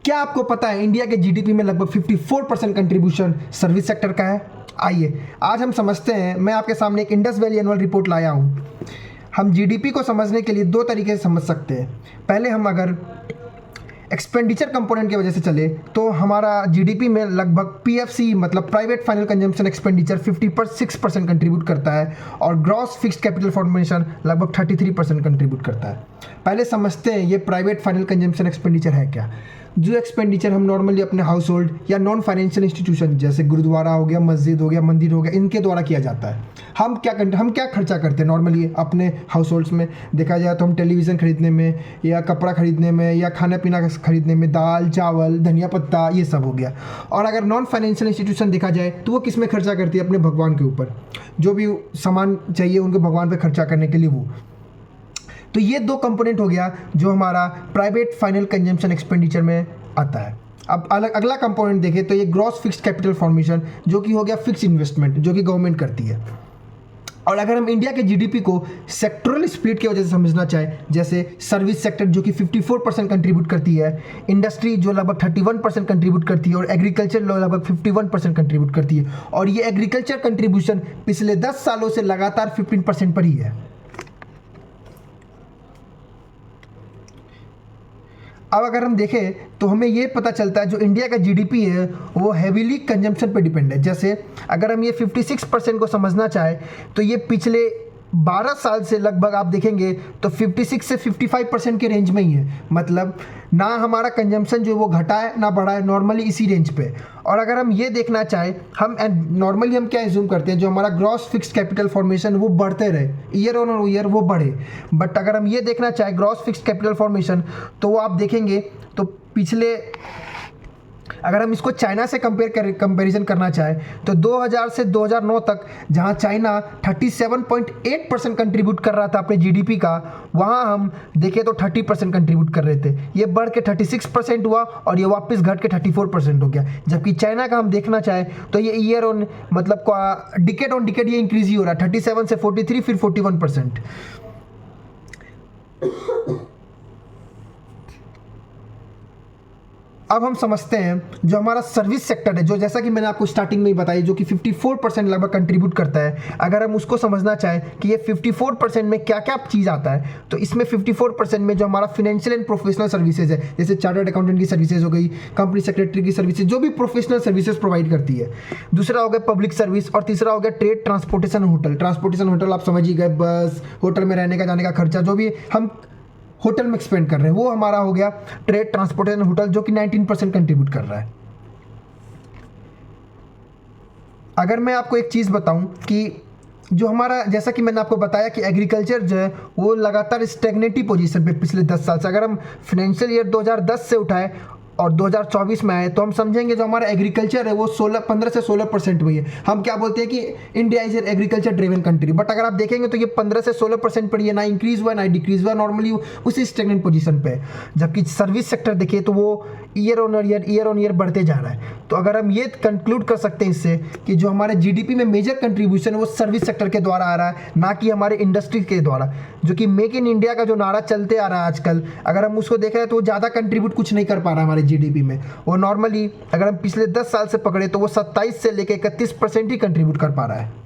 क्या आपको पता है इंडिया के जीडीपी में लगभग 54% कंट्रीब्यूशन सर्विस सेक्टर का है? आइए आज हम समझते हैं। मैं आपके सामने एक इंडस वैली एनुअल रिपोर्ट लाया हूँ। हम जीडीपी को समझने के लिए दो तरीके से समझ सकते हैं। पहले हम अगर एक्सपेंडिचर कंपोनेंट की वजह से चले तो हमारा जीडीपी में लगभग पीएफसी मतलब private final consumption expenditure 56% contribute करता है और ग्रॉस फिक्स्ड कैपिटल फॉर्मेशन लगभग 33% कंट्रीब्यूट करता है। पहले समझते हैं ये प्राइवेट फाइनल कंजम्पशन एक्सपेंडिचर है क्या। जो एक्सपेंडिचर हम नॉर्मली अपने हाउस होल्ड या नॉन फाइनेंशियल इंस्टीट्यूशन जैसे गुरुद्वारा हो गया, मस्जिद हो गया, मंदिर हो गया, इनके द्वारा किया जाता है। हम क्या खर्चा करते हैं नॉर्मली अपने हाउस होल्ड्स में? देखा जाए तो हम टेलीविज़न खरीदने में या कपड़ा खरीदने में या खाना पीना खरीदने में दाल चावल धनिया पत्ता ये सब हो गया। और अगर नॉन फाइनेंशियल इंस्टीट्यूशन देखा जाए तो वो किस में खर्चा करती है? अपने भगवान के ऊपर। जो भी सामान चाहिए उनके भगवान पे खर्चा करने के लिए वो। तो ये दो कंपोनेंट हो गया जो हमारा प्राइवेट फाइनल कंजम्पशन एक्सपेंडिचर में आता है। अब अगला कंपोनेंट देखें तो ये ग्रॉस फिक्स्ड कैपिटल फॉर्मेशन जो कि हो गया फिक्स इन्वेस्टमेंट जो कि गवर्नमेंट करती है। और अगर हम इंडिया के जीडीपी को सेक्टरल स्प्लिट की वजह से समझना चाहें, जैसे सर्विस सेक्टर जो कि 54% कंट्रीब्यूट करती है, इंडस्ट्री जो लगभग 31% कंट्रीब्यूट करती है और एग्रीकल्चर लगभग 51% कंट्रीब्यूट करती है। और ये एग्रीकल्चर कंट्रीब्यूशन पिछले 10 सालों से लगातार 15% पर ही है। अब अगर हम देखें तो हमें ये पता चलता है जो इंडिया का जीडीपी है वो हैवीली कंजम्पशन पे डिपेंड है। जैसे अगर हम ये 56% को समझना चाहें तो ये पिछले 12 साल से लगभग आप देखेंगे तो 56 से 55% के रेंज में ही है। मतलब ना हमारा कंजम्पशन जो है वो घटा है ना बढ़ा है, नॉर्मली इसी रेंज पे। और अगर हम ये देखना चाहें हम नॉर्मली हम क्या एज्यूम करते हैं जो हमारा ग्रॉस फिक्स्ड कैपिटल फॉर्मेशन वो बढ़ते रहे ईयर ऑन ईयर वो बढ़े। बट अगर हम ये देखना चाहें ग्रॉस फिक्स्ड कैपिटल फॉर्मेशन तो वो आप देखेंगे तो पिछले अगर हम इसको चाइना से कंपैरिजन करना चाहें तो 2000 से 2009 तक जहां चाइना 37.8% कंट्रीब्यूट कर रहा था अपने जीडीपी का, वहां हम देखें तो 30% कंट्रीब्यूट कर रहे थे। ये बढ़ के 36% हुआ और ये वापस घट के 34% हो गया। जबकि चाइना का हम देखना चाहें तो ये ईयर ऑन मतलब डिकेड ऑन डिकेड ये इंक्रीज ही हो रहा है, 37 से 43 फिर 41%। अब हम समझते हैं जो हमारा सर्विस सेक्टर है जो जैसा कि मैंने आपको स्टार्टिंग में ही बताई जो कि 54% लगभग कंट्रीब्यूट करता है। अगर हम उसको समझना चाहें कि ये 54% में क्या क्या चीज़ आता है तो इसमें 54% में जो हमारा फिनेंशियल एंड प्रोफेशनल सर्विसेज है जैसे चार्टर्ड अकाउंटेंट की सर्विसेज हो गई, कंपनी सेक्रेटरी की सर्विसेज, जो भी प्रोफेशनल सर्विसेज प्रोवाइड करती है। दूसरा हो गया पब्लिक सर्विस और तीसरा हो गया trade, transportation, hotel. Transportation hotel आप समझ ही गए, बस होटल में रहने का जाने का खर्चा जो भी हम होटल में एक्सपेंड कर रहे हैं वो हमारा हो गया ट्रेड, ट्रांसपोर्टेशन, होटल जो कि 19% कंट्रीब्यूट कर रहा है। अगर मैं आपको एक चीज़ बताऊं कि जो हमारा जैसा कि मैंने आपको बताया कि एग्रीकल्चर जो है वो लगातार स्टेगनेटिव पोजीशन पे पिछले 10 साल से, अगर हम फाइनेंशियल ईयर 2010 से उठाए और 2024 में आए तो हम समझेंगे जो हमारा एग्रीकल्चर है वो 15 से 16% में है। हम क्या बोलते हैं कि India is an agriculture driven country, but अगर आप देखेंगे तो ये 15 से 16% पर ही है, ना इंक्रीज हुआ ना डिक्रीज हुआ, नॉर्मली उसी स्टेगनेंट पोजीशन पे है। जबकि सर्विस सेक्टर देखिए तो वो ईयर ऑन ईयर बढ़ते जा रहा है। तो अगर हम ये कंक्लूड कर सकते हैं इससे कि जो हमारे जीडीपी में मेजर कंट्रीब्यूशन है वो सर्विस सेक्टर के द्वारा आ रहा है, ना कि हमारे इंडस्ट्री के द्वारा। जो कि मेक इन इंडिया का जो नारा चलते आ रहा है आजकल, अगर हम उसको देख रहे हैं तो वो ज़्यादा कंट्रीब्यूट कुछ नहीं कर पा रहा है हमारे जीडीपी में। वो नॉर्मली अगर हम पिछले 10 साल से पकड़े तो वो 27 से लेकर 31% ही कंट्रीब्यूट कर पा रहा है।